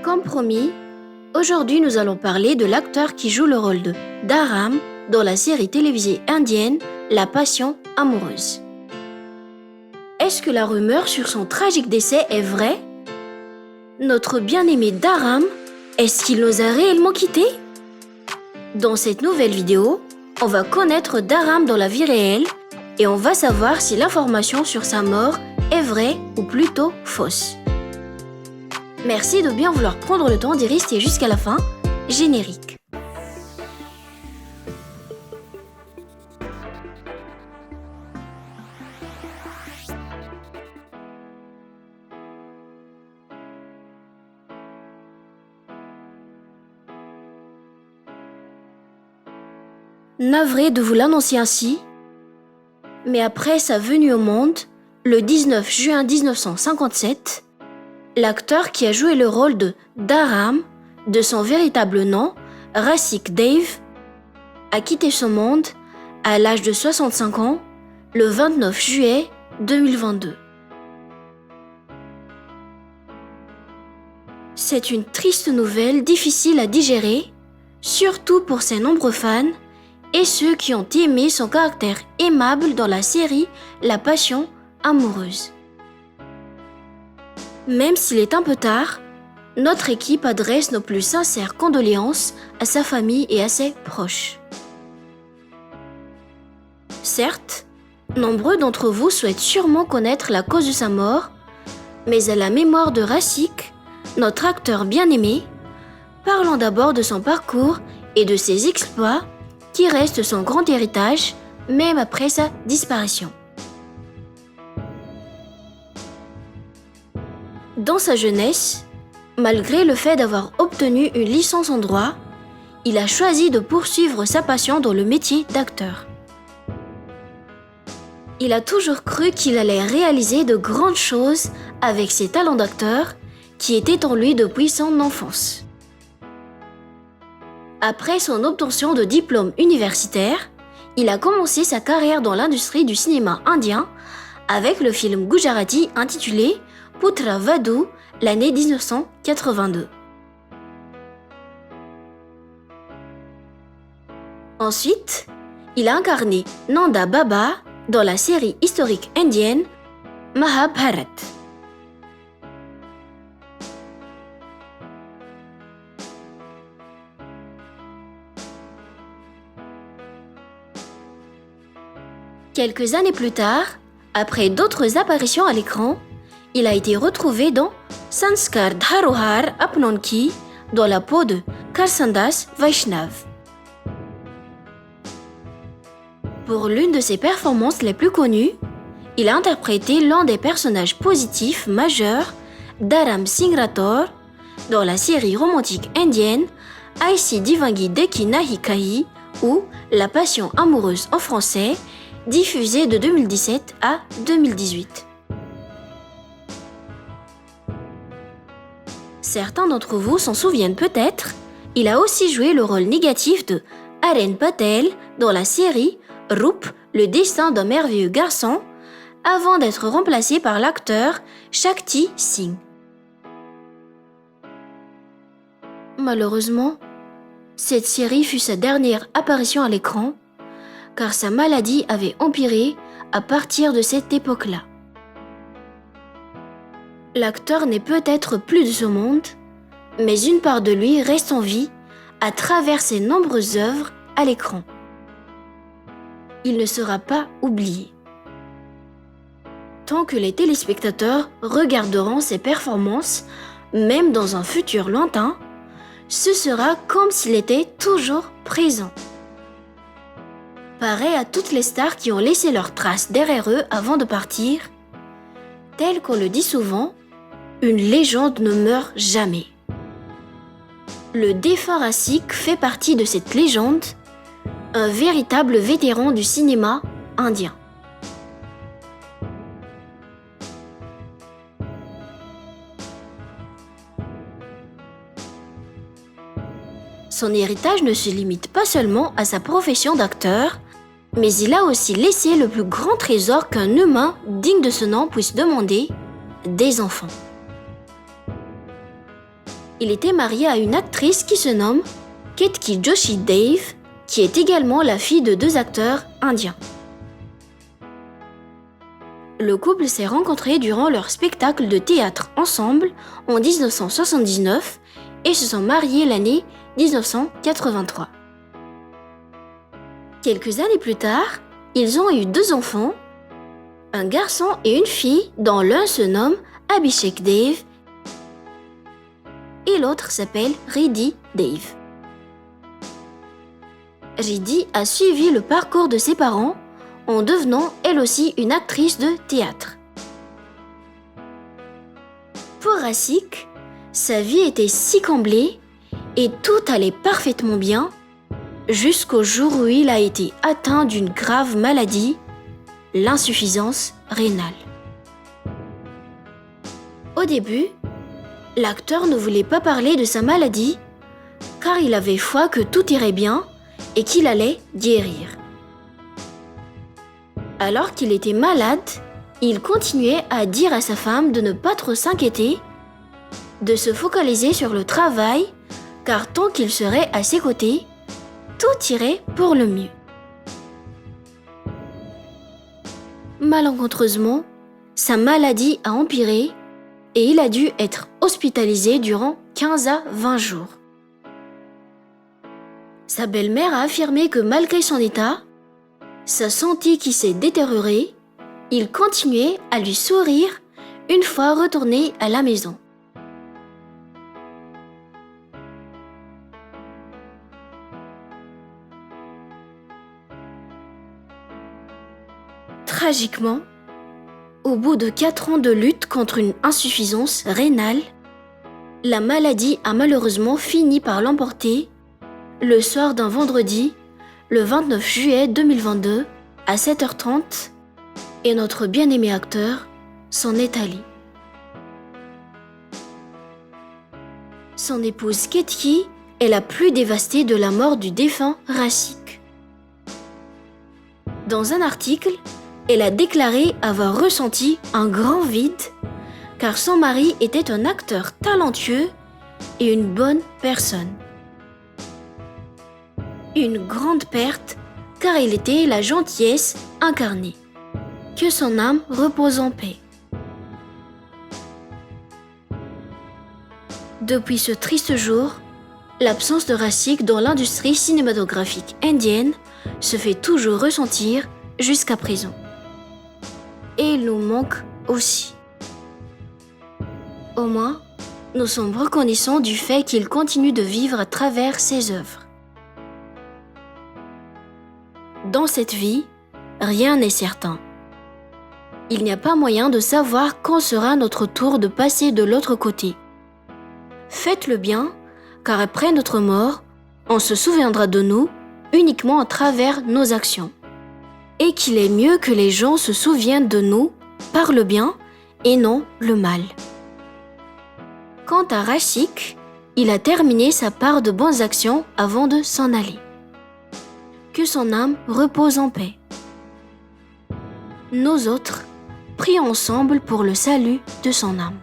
Comme promis, aujourd'hui nous allons parler de l'acteur qui joue le rôle de Dharam dans la série télévisée indienne La Passion amoureuse. Est-ce que la rumeur sur son tragique décès est vraie? Notre bien-aimé Dharam, est-ce qu'il nous a réellement quittés? Dans cette nouvelle vidéo, on va connaître Dharam dans la vie réelle et on va savoir si l'information sur sa mort est vraie ou plutôt fausse. Merci de bien vouloir prendre le temps d'y rester jusqu'à la fin. Générique. Navré de vous l'annoncer ainsi, mais après sa venue au monde, le 19 juin 1957, l'acteur qui a joué le rôle de Dharam, de son véritable nom, Rasiq Dave, a quitté ce monde à l'âge de 65 ans le 29 juillet 2022. C'est une triste nouvelle difficile à digérer, surtout pour ses nombreux fans et ceux qui ont aimé son caractère aimable dans la série La Passion amoureuse. Même s'il est un peu tard, notre équipe adresse nos plus sincères condoléances à sa famille et à ses proches. Certes, nombreux d'entre vous souhaitent sûrement connaître la cause de sa mort, mais à la mémoire de Rasiq, notre acteur bien-aimé, parlons d'abord de son parcours et de ses exploits qui restent son grand héritage même après sa disparition. Dans sa jeunesse, malgré le fait d'avoir obtenu une licence en droit, il a choisi de poursuivre sa passion dans le métier d'acteur. Il a toujours cru qu'il allait réaliser de grandes choses avec ses talents d'acteur qui étaient en lui depuis son enfance. Après son obtention de diplôme universitaire, il a commencé sa carrière dans l'industrie du cinéma indien avec le film gujarati intitulé Putra Vadhu, l'année 1982. Ensuite, il a incarné Nanda Baba dans la série historique indienne Mahabharat. Quelques années plus tard, après d'autres apparitions à l'écran, il a été retrouvé dans Sanskar Dharohar Apnanki dans la peau de Karsandas Vaishnav. Pour l'une de ses performances les plus connues, il a interprété l'un des personnages positifs majeurs d'Aram Singh Rathore dans la série romantique indienne Aisi Divangi Dekhi Nahi Kahi ou La Passion amoureuse en français, diffusée de 2017 à 2018. Certains d'entre vous s'en souviennent peut-être, il a aussi joué le rôle négatif de Aren Patel dans la série Roop, le destin d'un merveilleux garçon, avant d'être remplacé par l'acteur Shakti Singh. Malheureusement, cette série fut sa dernière apparition à l'écran, car sa maladie avait empiré à partir de cette époque-là. L'acteur n'est peut-être plus de ce monde, mais une part de lui reste en vie à travers ses nombreuses œuvres à l'écran. Il ne sera pas oublié. Tant que les téléspectateurs regarderont ses performances, même dans un futur lointain, ce sera comme s'il était toujours présent. Pareil à toutes les stars qui ont laissé leurs traces derrière eux avant de partir, tel qu'on le dit souvent, une légende ne meurt jamais. Le défunt Rasiq fait partie de cette légende, un véritable vétéran du cinéma indien. Son héritage ne se limite pas seulement à sa profession d'acteur, mais il a aussi laissé le plus grand trésor qu'un humain digne de ce nom puisse demander, des enfants. Il était marié à une actrice qui se nomme Ketki Joshi Dave, qui est également la fille de 2 acteurs indiens. Le couple s'est rencontré durant leur spectacle de théâtre ensemble en 1979 et se sont mariés l'année 1983. Quelques années plus tard, ils ont eu 2 enfants, un garçon et une fille dont l'un se nomme Abhishek Dave et l'autre s'appelle Riddhi Dave. Riddhi a suivi le parcours de ses parents en devenant elle aussi une actrice de théâtre. Pour Rashik, sa vie était si comblée et tout allait parfaitement bien jusqu'au jour où il a été atteint d'une grave maladie, l'insuffisance rénale. Au début, l'acteur ne voulait pas parler de sa maladie car il avait foi que tout irait bien et qu'il allait guérir. Alors qu'il était malade, il continuait à dire à sa femme de ne pas trop s'inquiéter, de se focaliser sur le travail, car tant qu'il serait à ses côtés, tout irait pour le mieux. Malencontreusement, sa maladie a empiré et il a dû être hospitalisé durant 15 à 20 jours. Sa belle-mère a affirmé que malgré son état, sa santé qui s'est détériorée, il continuait à lui sourire une fois retourné à la maison. Tragiquement, au bout de 4 ans de lutte contre une insuffisance rénale, la maladie a malheureusement fini par l'emporter le soir d'un vendredi, le 29 juillet 2022, à 7h30, et notre bien-aimé acteur s'en est allé. Son épouse Ketki est la plus dévastée de la mort du défunt Rashik. Dans un article, elle a déclaré avoir ressenti un grand vide car son mari était un acteur talentueux et une bonne personne. Une grande perte car il était la gentillesse incarnée. Que son âme repose en paix. Depuis ce triste jour, l'absence de Rashik dans l'industrie cinématographique indienne se fait toujours ressentir jusqu'à présent. Et il nous manque aussi. Au moins, nous sommes reconnaissants du fait qu'il continue de vivre à travers ses œuvres. Dans cette vie, rien n'est certain. Il n'y a pas moyen de savoir quand sera notre tour de passer de l'autre côté. Faites le bien, car après notre mort, on se souviendra de nous uniquement à travers nos actions. Et qu'il est mieux que les gens se souviennent de nous par le bien et non le mal. Quant à Rashik, il a terminé sa part de bonnes actions avant de s'en aller. Que son âme repose en paix. Nous autres, prions ensemble pour le salut de son âme.